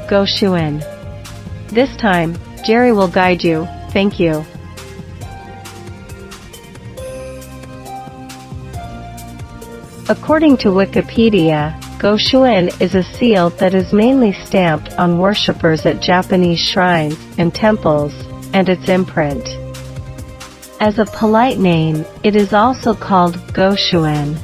Goshuin. This time, Jerry will guide you, thank you. According to Wikipedia, Goshuin is a seal that is mainly stamped on worshippers at Japanese shrines and temples, and its imprint. As a polite name, it is also called Goshuin.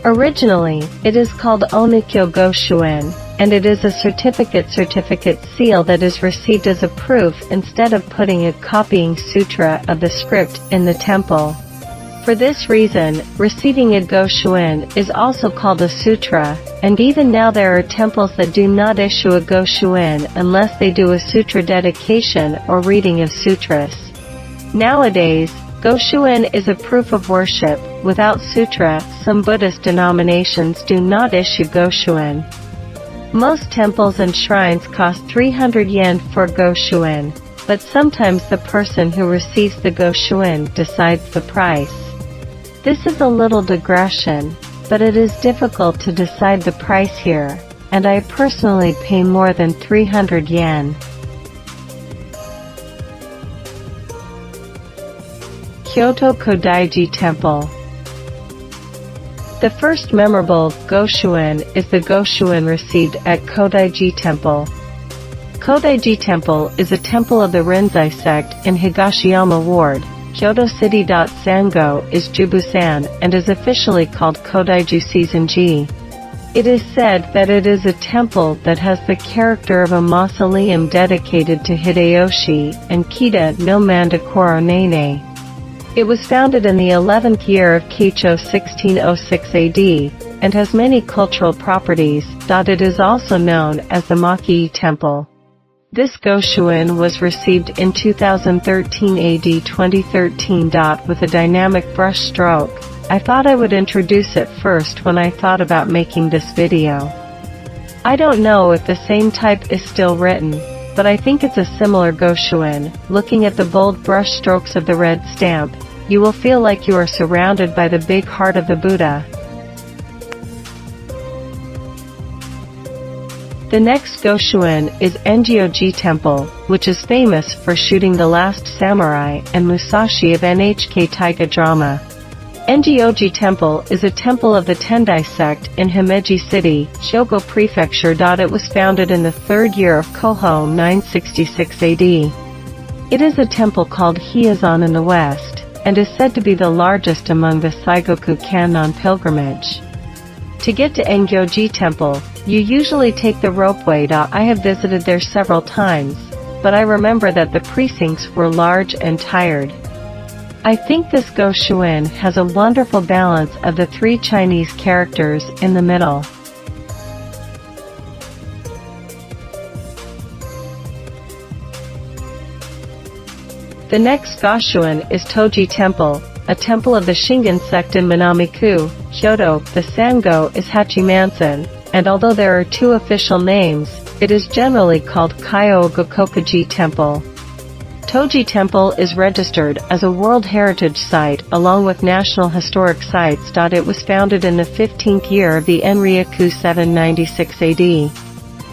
Originally, it is called Onikyo Goshuin, and it is a certificate seal that is received as a proof instead of putting a copying sutra of the script in the temple. For this reason, receiving a Goshuin is also called a sutra, and even now there are temples that do not issue a Goshuin unless they do a sutra dedication or reading of sutras. Nowadays, Goshuin is a proof of worship. Without sutra, some Buddhist denominations do not issue Goshuin. Most temples and shrines cost 300 yen for Goshuin, but sometimes the person who receives the Goshuin decides the price. This is a little digression, but it is difficult to decide the price here, and I personally pay more than 300 yen. Kyoto Kodaiji Temple. The first memorable Goshuin is the Goshuin received at Kodaiji Temple. Kodaiji Temple is a temple of the Rinzai sect in Higashiyama Ward, Kyoto City. Sango is Jubusan and is officially called Kodaiji Seizenji. It is said that it is a temple that has the character of a mausoleum dedicated to Hideyoshi and Kida no Mandakoro Nene. It was founded in the 11th year of Keicho 1606 AD, and has many cultural properties. It is also known as the Maki Temple. This Goshuin was received in 2013 AD 2013. With a dynamic brush stroke. I thought I would introduce it first when I thought about making this video. I don't know if the same type is still written, but I think it's a similar Goshuin. Looking at the bold brush strokes of the red stamp, you will feel like you are surrounded by the big heart of the Buddha. The next Goshuin is Engyoji Temple, which is famous for shooting The Last Samurai and Musashi of NHK Taiga drama. Engyoji Temple is a temple of the Tendai sect in Himeji City, Hyogo Prefecture. It was founded in the 3rd year of Koho 966 AD. It is a temple called Hyazan in the west, and is said to be the largest among the Saigoku Kannon pilgrimage. To get to Engyoji Temple, you usually take the ropeway. I have visited there several times, but I remember that the precincts were large and tired. I think this Goshuin has a wonderful balance of the 3 Chinese characters in the middle. The next Goshuin is Toji Temple, a temple of the Shingen sect in Minami-ku, Kyoto. The Sango is Hachimansan, and although there are 2 official names, it is generally called Chokuji Temple. Toji Temple is registered as a World Heritage Site along with National Historic Sites. It was founded in the 15th year of the Enryaku 796 AD.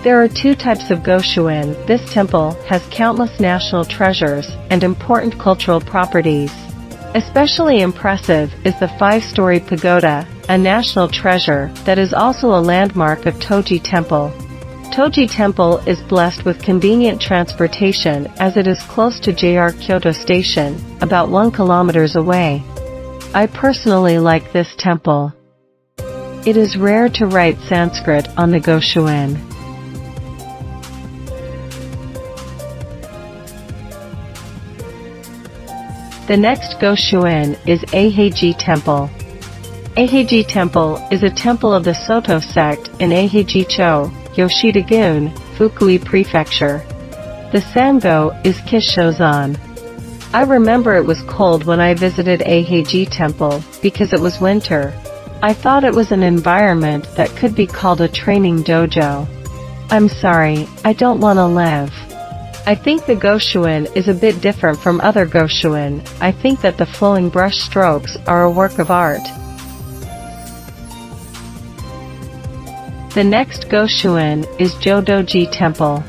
There are 2 types of Goshuin. This temple has countless national treasures and important cultural properties. Especially impressive is the 5-story pagoda, a national treasure that is also a landmark of Toji Temple. Toji Temple is blessed with convenient transportation as it is close to JR Kyoto Station, about 1 kilometer away. I personally like this temple. It is rare to write Sanskrit on the Goshuin. The next Goshuin is Eiheiji Temple. Eiheiji Temple is a temple of the Soto sect in Eiheiji-cho, Yoshida-gun, Fukui Prefecture. The Sango is Kishozan. I remember it was cold when I visited Eiheiji Temple, because it was winter. I thought it was an environment that could be called a training dojo. I'm sorry, I don't want to live. I think the Goshuin is a bit different from other Goshuin. I think that the flowing brush strokes are a work of art. The next Goshuin is Jodoji Temple.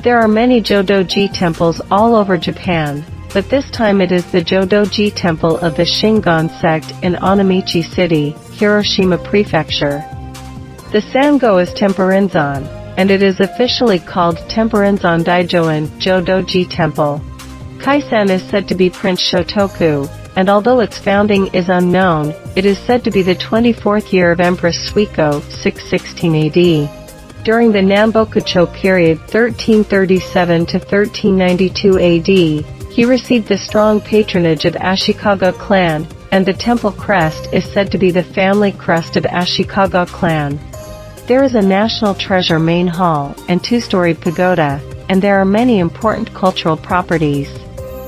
There are many Jodoji temples all over Japan, but this time it is the Jodoji Temple of the Shingon sect in Onomichi City, Hiroshima Prefecture. The Sango is Temperenzan, and it is officially called Temperenzan Daijoin Jodoji Temple. Kaisan is said to be Prince Shotoku, and although its founding is unknown, it is said to be the 24th year of Empress Suiko, 616 AD. During the Nambokucho period 1337 to 1392 AD, he received the strong patronage of Ashikaga clan, and the temple crest is said to be the family crest of Ashikaga clan. There is a National Treasure main hall and two-story pagoda, and there are many important cultural properties.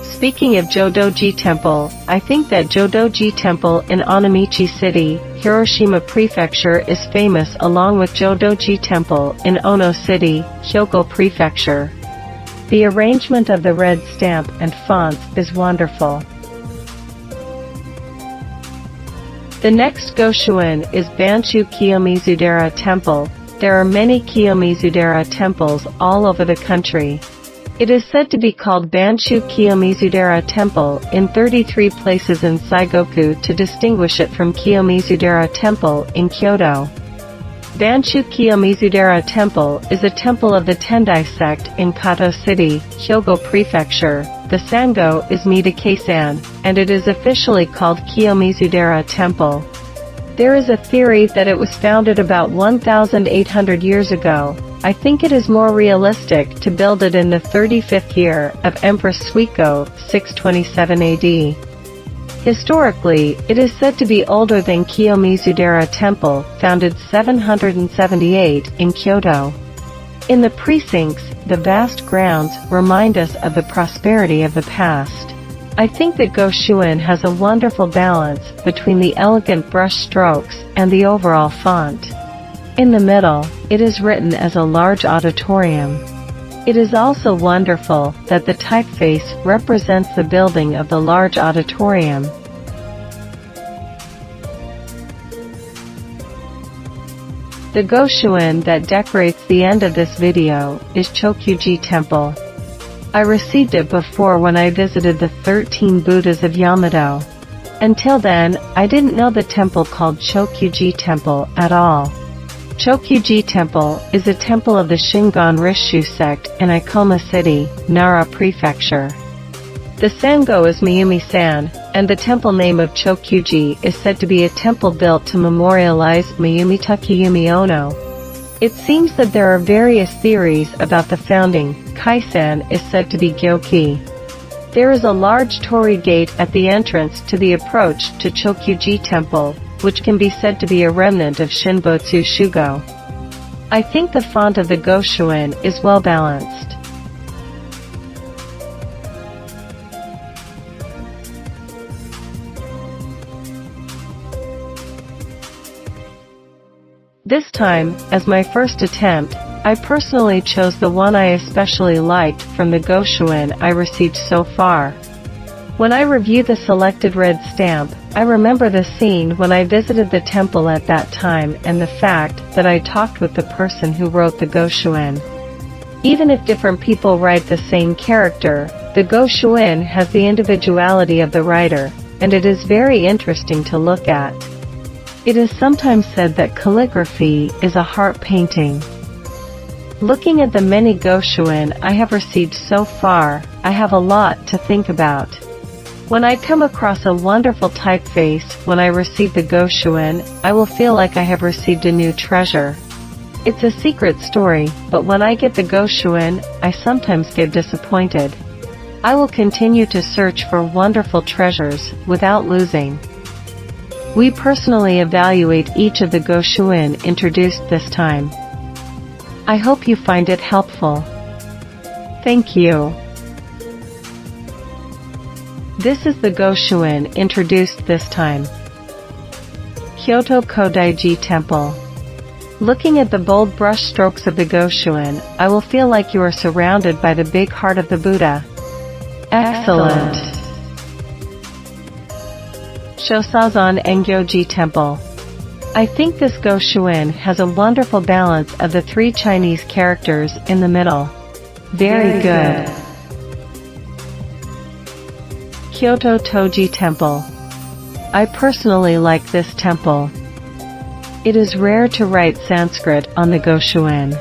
Speaking of Jodoji Temple, I think that Jodoji Temple in Onomichi City, Hiroshima Prefecture is famous along with Jodoji Temple in Ono City, Hyogo Prefecture. The arrangement of the red stamp and fonts is wonderful. The next Goshuin is Banshu Kiyomizudera Temple. There are many Kiyomizudera temples all over the country. It is said to be called Banshu Kiyomizudera Temple in 33 places in Saigoku to distinguish it from Kiyomizudera Temple in Kyoto. Banshu Kiyomizudera Temple is a temple of the Tendai sect in Kato City, Hyogo Prefecture. The Sango is Midake-san, and it is officially called Kiyomizudera Temple. There is a theory that it was founded about 1,800 years ago. I think it is more realistic to build it in the 35th year of Empress Suiko, 627 AD. Historically, it is said to be older than Kiyomizudera Temple, founded 778 in Kyoto. In the precincts, the vast grounds remind us of the prosperity of the past. I think that Goshuin has a wonderful balance between the elegant brush strokes and the overall font. In the middle, it is written as a large auditorium. It is also wonderful that the typeface represents the building of the large auditorium. The Goshuin that decorates the end of this video is Chokuji Temple. I received it before when I visited the 13 Buddhas of Yamato. Until then, I didn't know the temple called Chokuji Temple at all. Chokuji Temple is a temple of the Shingon Risshu sect in Ikoma City, Nara Prefecture. The Sango is Mayumi-san, and the temple name of Chokyuji is said to be a temple built to memorialize Mayumi Takeyumi Ono. It seems that there are various theories about the founding. Kaisan is said to be Gyoki. There is a large torii gate at the entrance to the approach to Chokuji Temple, which can be said to be a remnant of Shinbotsu Shugo. I think the font of the Goshuin is well balanced. This time, as my first attempt, I personally chose the one I especially liked from the Goshuin I received so far. When I review the selected red stamp, I remember the scene when I visited the temple at that time and the fact that I talked with the person who wrote the Goshuin. Even if different people write the same character, the Goshuin has the individuality of the writer, and it is very interesting to look at. It is sometimes said that calligraphy is a heart painting. Looking at the many Goshuin I have received so far, I have a lot to think about. When I come across a wonderful typeface when I receive the Goshuin, I will feel like I have received a new treasure. It's a secret story, but when I get the Goshuin, I sometimes get disappointed. I will continue to search for wonderful treasures without losing. We personally evaluate each of the Goshuin introduced this time. I hope you find it helpful. Thank you. This is the Goshuin introduced this time. Kyoto Kodaiji Temple. Looking at the bold brush strokes of the Goshuin, I will feel like you are surrounded by the big heart of the Buddha. Excellent. Shosazan Engyoji Temple. I think this Goshuin has a wonderful balance of the three Chinese characters in the middle. Very good. Kyoto Toji Temple. I personally like this temple. It is rare to write Sanskrit on the Goshuin.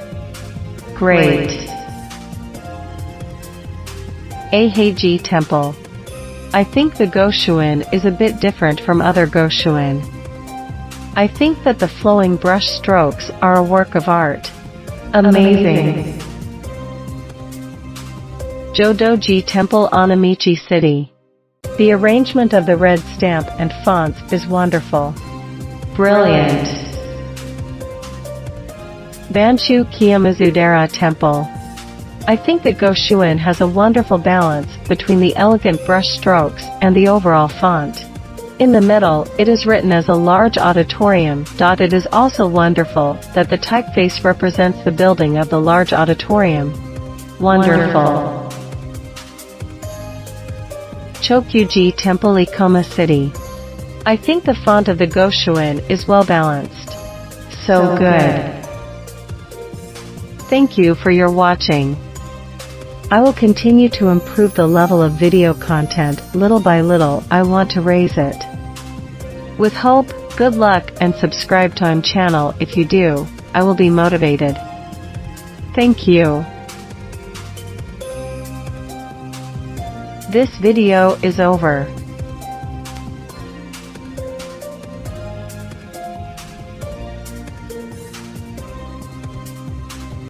Great. Eiheiji Temple. I think the Goshuin is a bit different from other Goshuin. I think that the flowing brush strokes are a work of art. Amazing. Jodoji Temple, Onomichi City. The arrangement of the red stamp and fonts is wonderful. Brilliant. Banshu Kiyomizudera Temple. I think that Goshuin has a wonderful balance between the elegant brush strokes and the overall font. In the middle, it is written as a large auditorium. It is also wonderful that the typeface represents the building of the large auditorium. Wonderful. Chokuji Temple, Ikoma City. I think the font of the Goshuin is well balanced. So good. Thank you for your watching. I will continue to improve the level of video content. Little by little, I want to raise it. With hope, good luck, and subscribe to my channel. If you do, I will be motivated. Thank you. This video is over.